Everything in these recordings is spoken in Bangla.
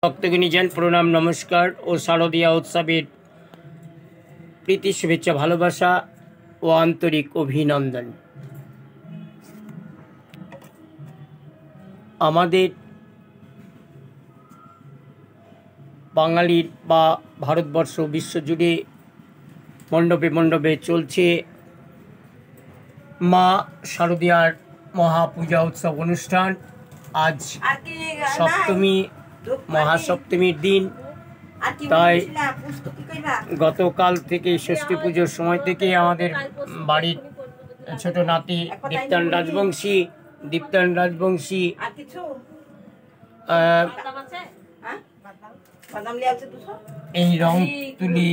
ভক্তগণী জান প্রণাম নমস্কার ও শারদীয়া উৎসবের প্রীতি শুভেচ্ছা ভালোবাসা ও আন্তরিক অভিনন্দন। আমাদের বাঙালির বা ভারতবর্ষ বিশ্বজুড়ে মণ্ডপে মণ্ডপে চলছে মা শারদীয়ার মহাপূজা উৎসব অনুষ্ঠান। আজ সপ্তমী, মহাসপ্তমীর দিন, তাই গতকাল থেকে ষষ্ঠী পুজোর সময় থেকে আমাদের বাড়ির ছোট নাতি দীপ্তান রাজবংশী এই রং তুলি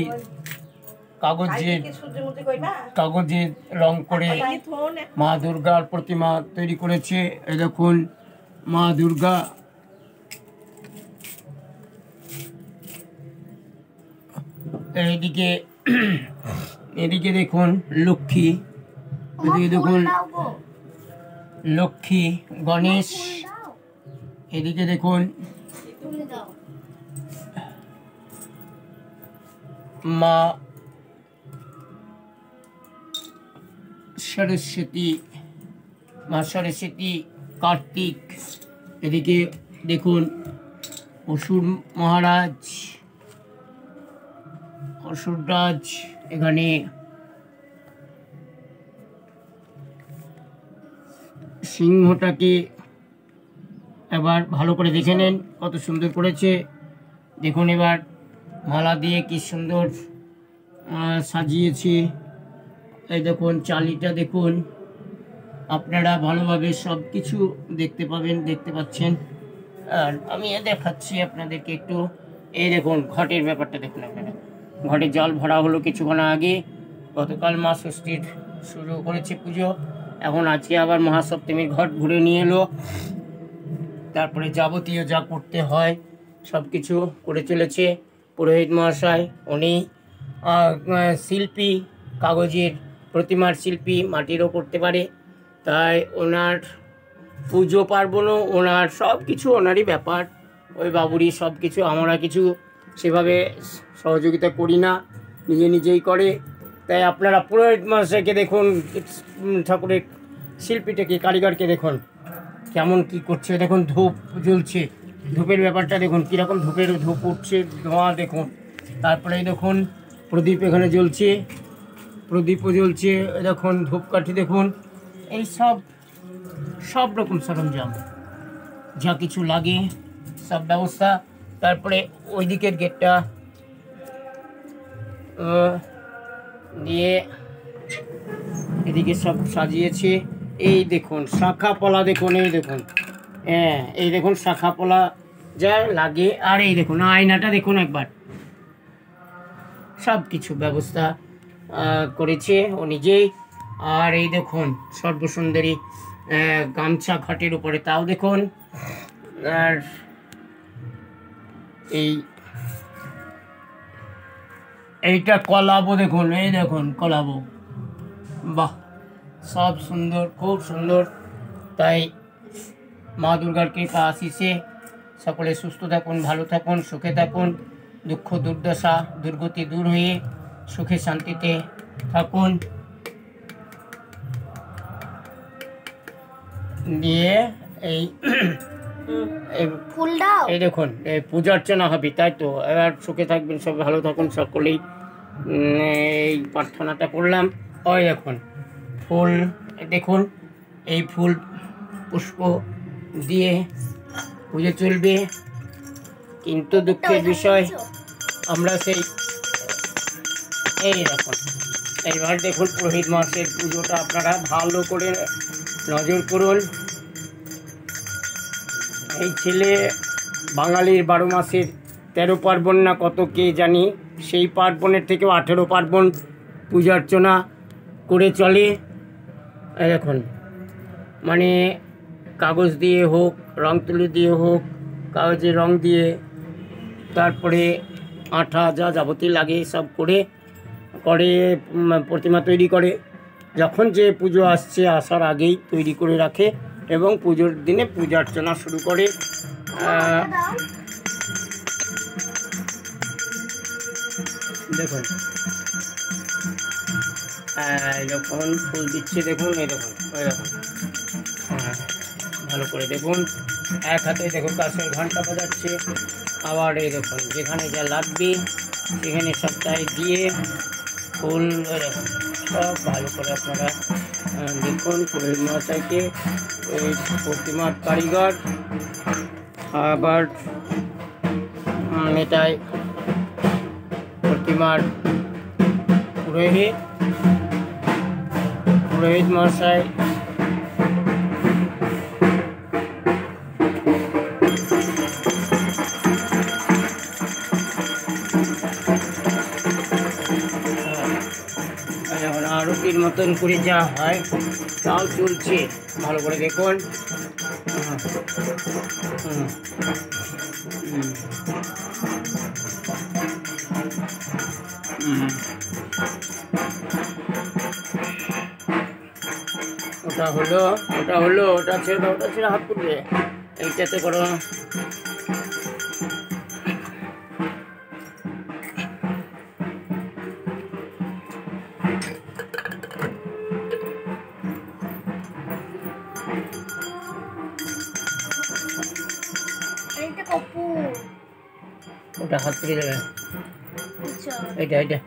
কাগজে রং করে মা দুর্গার প্রতিমা তৈরি করেছে। এই দেখুন মা দুর্গা, এদিকে দেখুন লক্ষ্মী, এদিকে দেখুন লক্ষ্মী গণেশ, এদিকে দেখুন মা সরস্বতী, কার্তিক, এদিকে দেখুন অসুররাজ, এখানে সিংহটাকে এবার ভালো করে দেখে নেন কত সুন্দর করেছে। দেখুন এবার মালা দিয়ে কি সুন্দর সাজিয়েছে। এই দেখুন চালিটা দেখুন, আপনারা ভালোভাবে সব কিছু দেখতে পাচ্ছেন। আর আমি দেখাচ্ছি আপনাদেরকে একটু। এই দেখুন ঘটের ব্যাপারটা দেখুন আপনারা, ঘটে জল ভরা হলো কিছুক্ষণ আগে। গতকাল মা ষষ্ঠীর শুরু করেছে পুজো, এখন আজকে আবার মহাসপ্তমীর ঘট ঘুরে নিয়ে এলো। তারপরে যাবতীয় যা করতে হয় সব কিছু করে চলেছে পুরোহিত মহাশয়। উনি শিল্পী, কাগজের প্রতিমার শিল্পী, মাটিরও করতে পারে, তাই ওনার পুজো পার্বণও ওনার, সব কিছু ওনারই ব্যাপার। ওই বাবুরই সব কিছু, আমরা কিছু সেভাবে সহযোগিতা করি না, নিজেই করে। তাই আপনারা পুরোহিত মহাশয়কে দেখুন, ঠাকুরের শিল্পীটাকে, কারিগরকে দেখুন কেমন কি করছে। দেখুন ধূপ জ্বলছে, ধূপের ব্যাপারটা দেখুন কীরকম ধূপ উঠছে, ধোঁয়া দেখুন। তারপরে দেখুন প্রদীপ এখানে জ্বলছে, প্রদীপও জ্বলছে। দেখুন ধূপকাঠি দেখুন, এই সব রকম সরঞ্জাম যা কিছু লাগে সব ব্যবস্থা। তারপরে ওই দিকের গেটটা দিয়ে এদিকে সব সাজিয়েছে। এই দেখুন শাখা পলা দেখুন, এই দেখুন শাখা পলা যা লাগে। আর এই দেখুন আয়নাটা দেখুন একবার, সব কিছু ব্যবস্থা করেছে ও নিজেই। আর এই দেখুন সর্বসুন্দরী গামছা ঘাটের উপরে, তাও দেখুন। আর এইটা কলাবো দেখুন, এই দেখুন কলাবো, বাহ সব সুন্দর, খুব সুন্দর। তাই মা দুর্গার কৃপা আশিসে সকলে সুস্থ থাকুন, ভালো থাকুন, সুখে থাকুন, দুঃখ দুর্দশা দুর্গতি দূর হয়ে সুখে শান্তিতে থাকুন। দিয়ে এই দেখুন এই পূজা অর্চনা হবে, তাই তো। এবার সুখে থাকবেন, সব ভালো থাকুন সকলেই, এই প্রার্থনাটা করলাম। ওই দেখুন ফুল, দেখুন এই ফুল পুষ্প দিয়ে পুজো চলবে। কিন্তু দুঃখের বিষয় আমরা এই দেখুন এইবার দেখুন পুরোহিত মহাশয়ের পুজোটা আপনারা ভালো করে নজর করুন। এই ছেলে বাঙালির 12 মাসের 13 পার্বণ না কত কে জানি, সেই পার্বণের থেকেও 18 পার্বণ পূজা অর্চনা করে চলে। দেখুন মানে কাগজ দিয়ে হোক, রং তুলি দিয়ে হোক, কাগজে রং দিয়ে, তারপরে আঠা যা যাবতীয় লাগে সব করে প্রতিমা তৈরি করে। যখন যে পুজো আসছে আসার আগেই তৈরি করে রাখে এবং পুজোর দিনে পূজা অর্চনা শুরু করে। দেখুন যখন ফুল দিচ্ছে দেখুন, এই দেখুন ওই দেখুন, ভালো করে দেখুন। এক হাতে দেখুন কাছের ঘন্টা বাজাচ্ছে, আবার এই দেখুন যেখানে যা লাগবে সেখানে সপ্তাহে দিয়ে ফুল দেখুন সব ভালো করে আপনারা দেখুন। পুরোহিত মহাশয়কে ওই প্রতিমার কারিগর, আবার এটাই প্রতিমার পুরোহিত মহাশয় এখন আরতির মতন করে যা হয় তাও চলছে, ভালো করে দেখুন। ওটা ছেড়ে হাত করবে, এইটাতে করো। ওটা হাত করে দেবে, এটা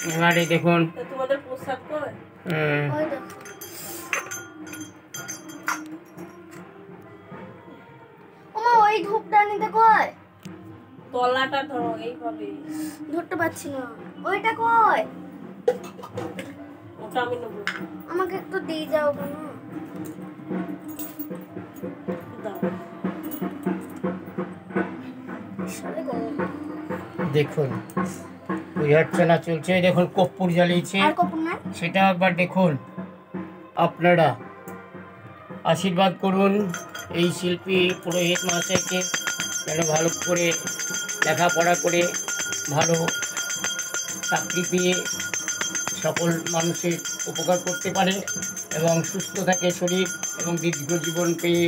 এবারে দেখুন। তোমাদের প্রসাদ কই? ওই ধূপদানিটা কই? তলাটা ধরো, এইভাবে ধরতে পারছি না। ওইটা কই? ওটা আমি নেব। আমাকে একটু দিয়ে যাও কেন? দেখুন পূজার্চনা চলছে, দেখুন কর্পূর জ্বালিয়েছে, সেটা একবার দেখুন। আপনারা আশীর্বাদ করুন এই শিল্পী পুরোহিত মহাশয়কে, যেন ভালো করে লেখাপড়া করে ভালো চাকরি পেয়ে সকল মানুষের উপকার করতে পারে এবং সুস্থ থাকে শরীর, এবং দীর্ঘ জীবন পেয়ে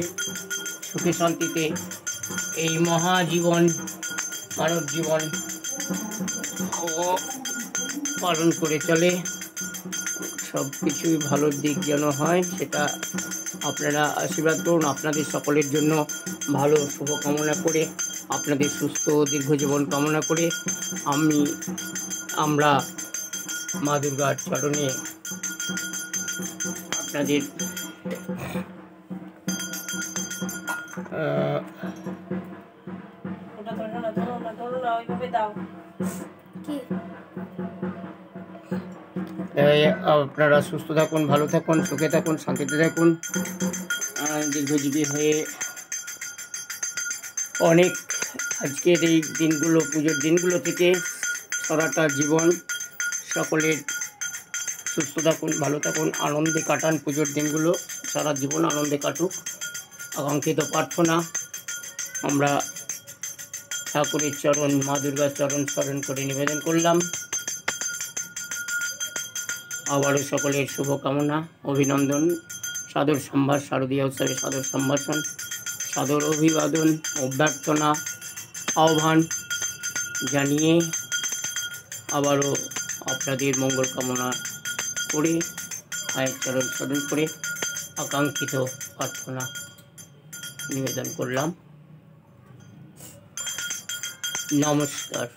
সুখে শান্তিতে এই মহাজীবন মানব জীবন পালন করে চলে। সব কিছুই ভালোর দিক যেন হয় সেটা আপনারা আশীর্বাদ করুন। আপনাদের সকলের জন্য ভালো শুভ কামনা করে, আপনাদের সুস্থ দীর্ঘ জীবন কামনা করে আমরা মা দুর্গার চরণে আপনাদের আপনারা সুস্থ থাকুন, ভালো থাকুন, সুখে থাকুন, শান্তিতে থাকুন, দীর্ঘজীবী হয়ে অনেক আজকের এই দিনগুলো, পুজোর দিনগুলো থেকে সারাটা জীবন সকলের সুস্থ থাকুন, ভালো থাকুন, আনন্দে কাটান। পুজোর দিনগুলো সারা জীবন আনন্দে কাটুক, আকাঙ্ক্ষিত প্রার্থনা আমরা ঠাকুরের চরণ, মা দুর্গার চরণ স্মরণ করে নিবেদন করলাম। আবারও সকলের শুভকামনা, অভিনন্দন, সাদর সম্ভার, শারদীয় উৎসবে সাদর সম্ভাষণ, সাদর অভিবাদন, অভ্যর্থনা, আহ্বান জানিয়ে আবারও আপনাদের মঙ্গল কামনা করে মায়ের চরণ স্মরণ করে আকাঙ্ক্ষিত প্রার্থনা নিবেদন করলাম। নমস্কার।